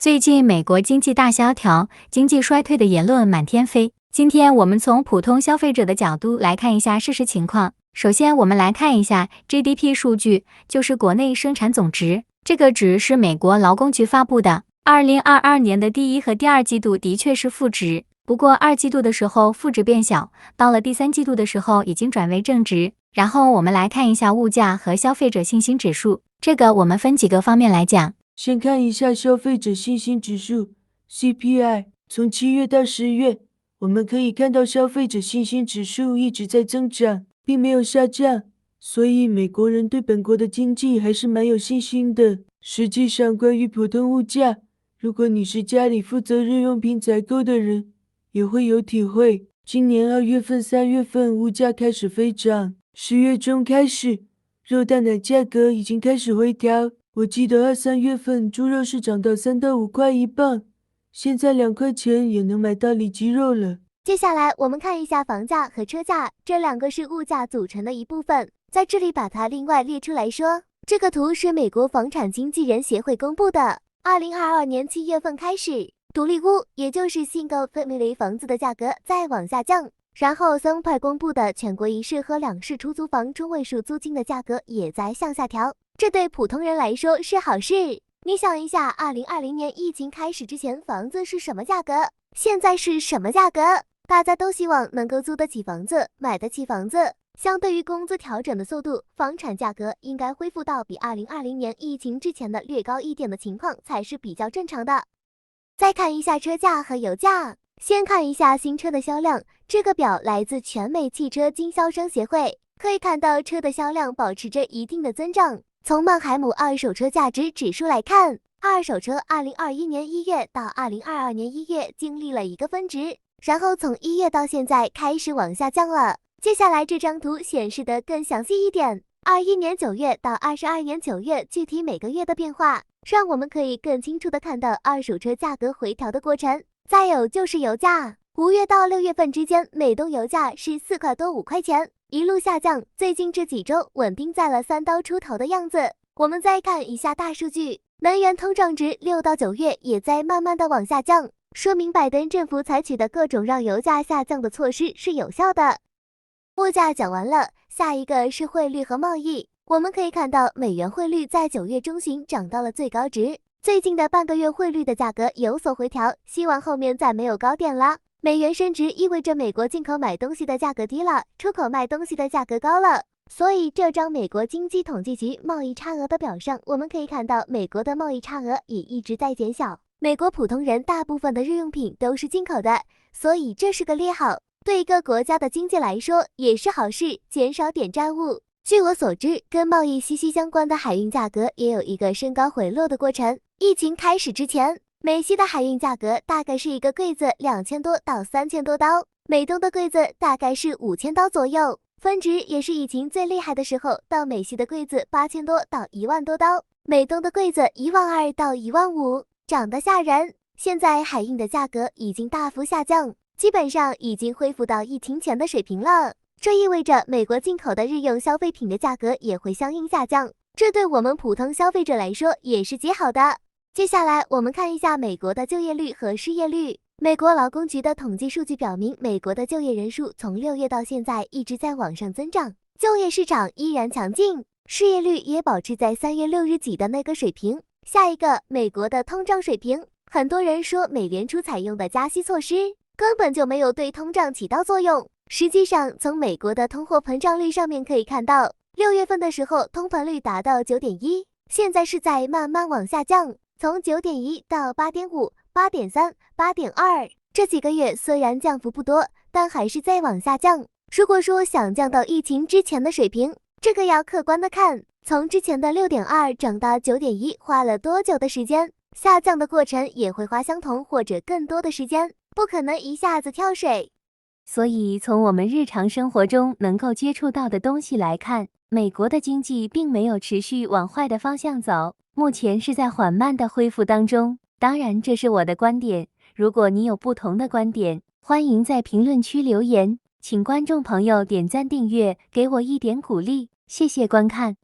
最近美国经济大萧条，经济衰退的言论满天飞。今天我们从普通消费者的角度来看一下事实情况。首先，我们来看一下 GDP 数据，就是国内生产总值。这个值是美国劳工局发布的。2022年的第一和第二季度的确是负值，不过二季度的时候负值变小，到了第三季度的时候已经转为正值。然后我们来看一下物价和消费者信心指数，这个我们分几个方面来讲。先看一下消费者信心指数 CPI， 从7月到10月，我们可以看到消费者信心指数一直在增长，并没有下降，所以美国人对本国的经济还是蛮有信心的。实际上，关于普通物价，如果你是家里负责日用品采购的人，也会有体会。今年2月份、3月份物价开始飞涨，10月中开始，肉蛋奶价格已经开始回调。我记得2、3月份猪肉是涨到3到5块一磅，现在2块钱也能买到里脊肉了。接下来我们看一下房价和车价，这两个是物价组成的一部分，在这里把它另外列出来说。这个图是美国房产经纪人协会公布的，2022年7月份开始，独立屋也就是 Single Family 房子的价格在往下降，然后3块公布的全国1室和2室出租房中位数租金的价格也在向下调，这对普通人来说是好事。你想一下，2020年疫情开始之前房子是什么价格，现在是什么价格？大家都希望能够租得起房子，买得起房子。相对于工资调整的速度，房产价格应该恢复到比2020年疫情之前的略高一点的情况才是比较正常的。再看一下车价和油价，先看一下新车的销量，这个表来自全美汽车经销商协会，可以看到车的销量保持着一定的增长。从曼海姆二手车价值指数来看，二手车2021年1月到2022年1月经历了一个分值，然后从1月到现在开始往下降了。接下来这张图显示的更详细一点，21年9月到22年9月具体每个月的变化，让我们可以更清楚的看到二手车价格回调的过程。再有就是油价，5月到6月份之间，每吨油价是4块多5块钱，一路下降，最近这几周稳定在了3刀出头的样子。我们再看一下大数据，能源通胀值6到9月也在慢慢的往下降，说明拜登政府采取的各种让油价下降的措施是有效的。物价讲完了，下一个是汇率和贸易。我们可以看到美元汇率在9月中旬涨到了最高值，最近的半个月汇率的价格有所回调，希望后面再没有高点了。美元升值意味着美国进口买东西的价格低了，出口卖东西的价格高了，所以这张美国经济统计局贸易差额的表上，我们可以看到美国的贸易差额也一直在减小。美国普通人大部分的日用品都是进口的，所以这是个利好。对一个国家的经济来说也是好事，减少点债务。据我所知，跟贸易息息相关的海运价格也有一个升高回落的过程。疫情开始之前，美西的海运价格大概是一个柜子2000多到3000多刀，美东的柜子大概是5000刀左右，分值也是疫情最厉害的时候，到美西的柜子8000多到1万多刀，美东的柜子12000到15000，涨得吓人。现在海运的价格已经大幅下降，基本上已经恢复到疫情前的水平了，这意味着美国进口的日用消费品的价格也会相应下降，这对我们普通消费者来说也是极好的。接下来我们看一下美国的就业率和失业率。美国劳工局的统计数据表明，美国的就业人数从6月到现在一直在往上增长，就业市场依然强劲，失业率也保持在3月6日几的那个水平。下一个，美国的通胀水平。很多人说美联储采用的加息措施根本就没有对通胀起到作用。实际上，从美国的通货膨胀率上面可以看到，6月份的时候通膨率达到 9.1， 现在是在慢慢往下降，从 9.1 到 8.5、8.3、8.2， 这几个月虽然降幅不多，但还是在往下降。如果说想降到疫情之前的水平，这个要客观的看，从之前的 6.2 涨到 9.1 花了多久的时间，下降的过程也会花相同或者更多的时间，不可能一下子跳水。所以从我们日常生活中能够接触到的东西来看，美国的经济并没有持续往坏的方向走，目前是在缓慢的恢复当中。当然，这是我的观点，如果你有不同的观点，欢迎在评论区留言，请观众朋友点赞订阅，给我一点鼓励，谢谢观看。